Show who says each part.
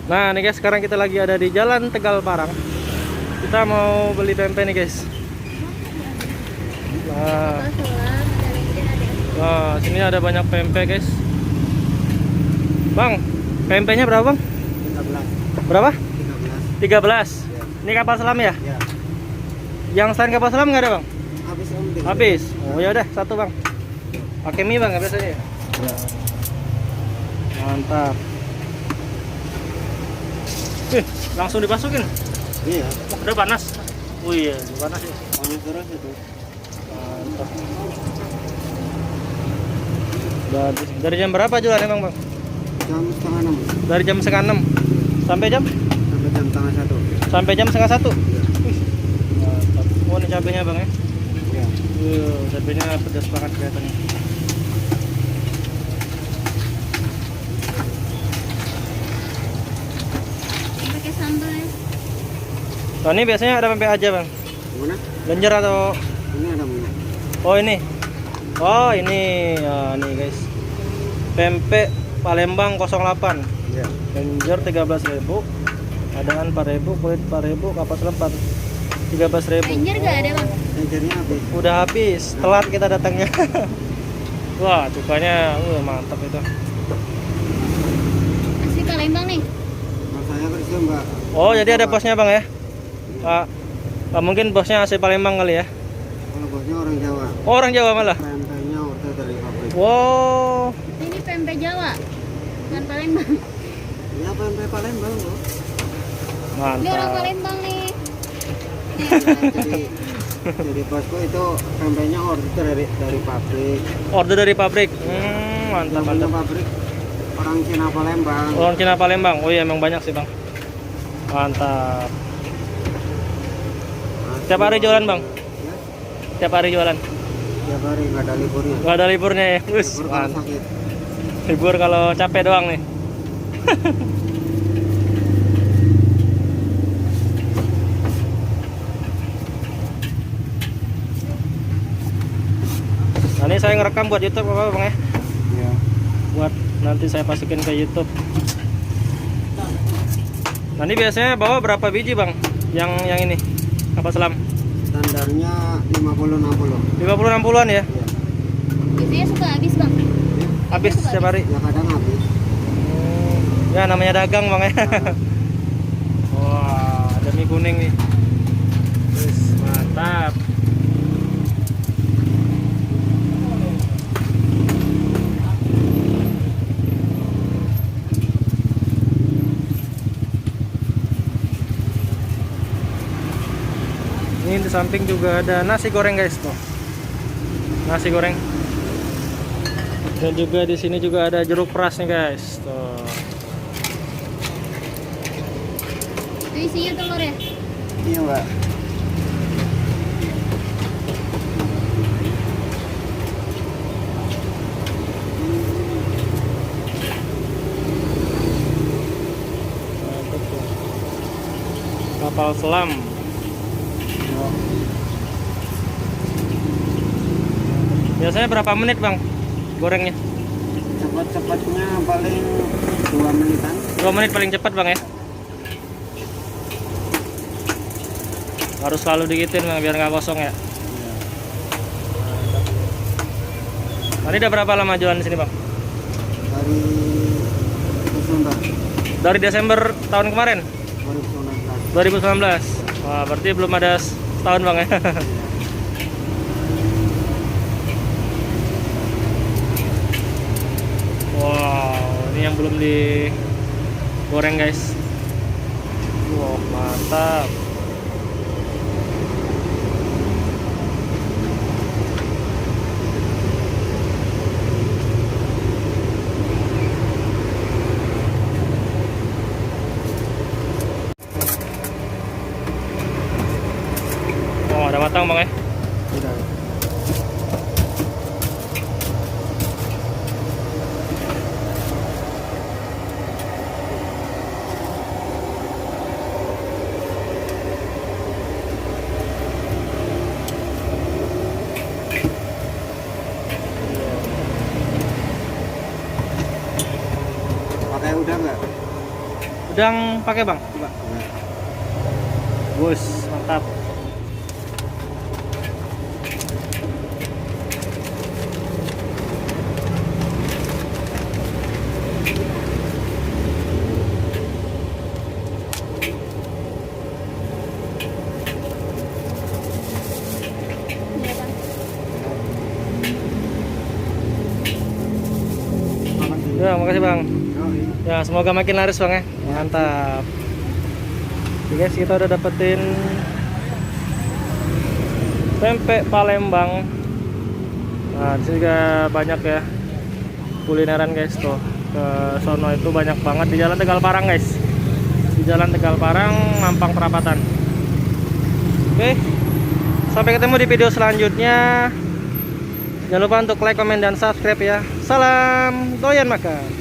Speaker 1: Nah nih guys, sekarang kita lagi ada di Jalan Tegal Parang. Kita mau beli pempek nih guys. Nah, sini ada banyak pempek guys. Bang, pempeknya berapa bang?
Speaker 2: 13.
Speaker 1: Berapa?
Speaker 2: 13.
Speaker 1: 13.
Speaker 2: Ya.
Speaker 1: Ini kapal selam ya?
Speaker 2: Ya.
Speaker 1: Yang selain kapal selam nggak ada bang?
Speaker 2: Habis om.
Speaker 1: Habis. Oh ya udah, satu bang. Pakai mie bang, biasanya.
Speaker 2: Ya.
Speaker 1: Mantap. Langsung dimasukin.
Speaker 2: Iya.
Speaker 1: Oh, udah panas. Oh iya, panas ya.
Speaker 2: Panas terus itu.
Speaker 1: Mantap. Dari jam berapa jualan emang bang?
Speaker 2: Jam setengah 6.
Speaker 1: Dari jam setengah 6 sampai jam?
Speaker 2: Sampai jam setengah 1.
Speaker 1: Sampai jam setengah 1.
Speaker 2: Iya.
Speaker 1: Mantap. Oh ini cabenya bang ya?
Speaker 2: Iya.
Speaker 1: Cabenya pedas banget kelihatannya.
Speaker 3: Pakai sambal ya.
Speaker 1: Oh, ini biasanya ada pempek aja bang?
Speaker 2: Gimana?
Speaker 1: Lenjer atau?
Speaker 2: Ini ada minyak.
Speaker 1: Oh ini. Oh ini. Ya, nih guys. Pempek Palembang 08.
Speaker 2: Iya.
Speaker 1: Lenjer 13.000. Adaan 4.000, kulit 4.000, kapal selam 13.000.
Speaker 3: Lenjer gak ada bang?
Speaker 2: Lenjernya habis.
Speaker 1: Udah habis, telat kita datangnya. Wah, cukanya mantap itu.
Speaker 3: Asli Palembang nih.
Speaker 2: Mas saya kerja mbak.
Speaker 1: Oh, jadi ada bosnya bang ya? Pak, mungkin bosnya asli Palembang kali ya?
Speaker 2: Kalau bosnya orang Jawa.
Speaker 1: Oh, orang Jawa malah.
Speaker 2: Pempeknya order dari pabrik.
Speaker 1: Wow.
Speaker 3: Ini pempek Jawa, bukan Palembang.
Speaker 2: Ya pempek Palembang loh.
Speaker 3: Ini orang
Speaker 1: Mantap.
Speaker 3: Palembang nih.
Speaker 2: Jadi bosku itu pempeknya order dari pabrik.
Speaker 1: Order dari pabrik. Mantap
Speaker 2: Namanya
Speaker 1: mantap.
Speaker 2: pabrik orang Cina Palembang.
Speaker 1: Orang Cina Palembang. Oh iya, emang banyak sih bang. Mantap. Tiap hari jualan bang?
Speaker 2: Ya,
Speaker 1: Tiap hari jualan?
Speaker 2: tiap hari nggak ada liburnya.
Speaker 1: Gak ada liburnya ya? Wis,
Speaker 2: Libur kalau
Speaker 1: mantap.
Speaker 2: sakit.
Speaker 1: Libur kalau capek doang nih. Nah ini saya ngerekam buat YouTube apa bang ya?
Speaker 2: Ya.
Speaker 1: Buat nanti saya masukin ke YouTube. Nah ini biasanya bawa berapa biji bang? Yang ini kapal selam?
Speaker 2: Standarnya 50-60.
Speaker 1: 50-60an ya?
Speaker 2: Ya.
Speaker 3: Biasanya suka habis bang.
Speaker 1: Habis setiap hari?
Speaker 2: Ya kadang habis.
Speaker 1: Ya namanya dagang bang ya. Wah, ada mie kuning nih. Wis, mantap. Ini di samping juga ada nasi goreng guys tuh. Nasi goreng. Dan juga di sini juga ada jeruk peras nih guys. Tuh.
Speaker 3: Itu isinya telur ya?
Speaker 2: Iya mbak.
Speaker 1: Mantap tuh. Kapal selam. Biasanya berapa menit bang gorengnya?
Speaker 2: Cepat-cepatnya paling 2 menitan.
Speaker 1: 2 menit paling cepat bang ya? Harus selalu digituin bang biar nggak kosong ya. Tadi udah berapa lama jualan di sini bang?
Speaker 2: Dari Desember
Speaker 1: Dari Desember tahun kemarin
Speaker 2: 2019.
Speaker 1: 2019. Wah berarti belum ada setahun bang ya? Wow, ini yang belum digoreng guys. Wow, mantap. Oh, ada matang bang ya?
Speaker 2: Udah.
Speaker 1: udang pakai bang?
Speaker 2: Coba. Nah,
Speaker 1: Bus, mantap.
Speaker 3: Iya bang.
Speaker 2: makan dulu.
Speaker 1: Ya, makasih bang.
Speaker 2: Oh, iya.
Speaker 1: Ya, semoga makin laris bang ya. Mantap. Oke guys, kita udah dapetin pempek Palembang. Nah, di sini juga banyak ya kulineran guys tuh. Ke sono itu banyak banget di Jalan Tegal Parang guys. Di Jalan Tegal Parang, Mampang Perapatan. Oke. Sampai ketemu di video selanjutnya. Jangan lupa untuk like, komen, dan subscribe ya. Salam doyan makan.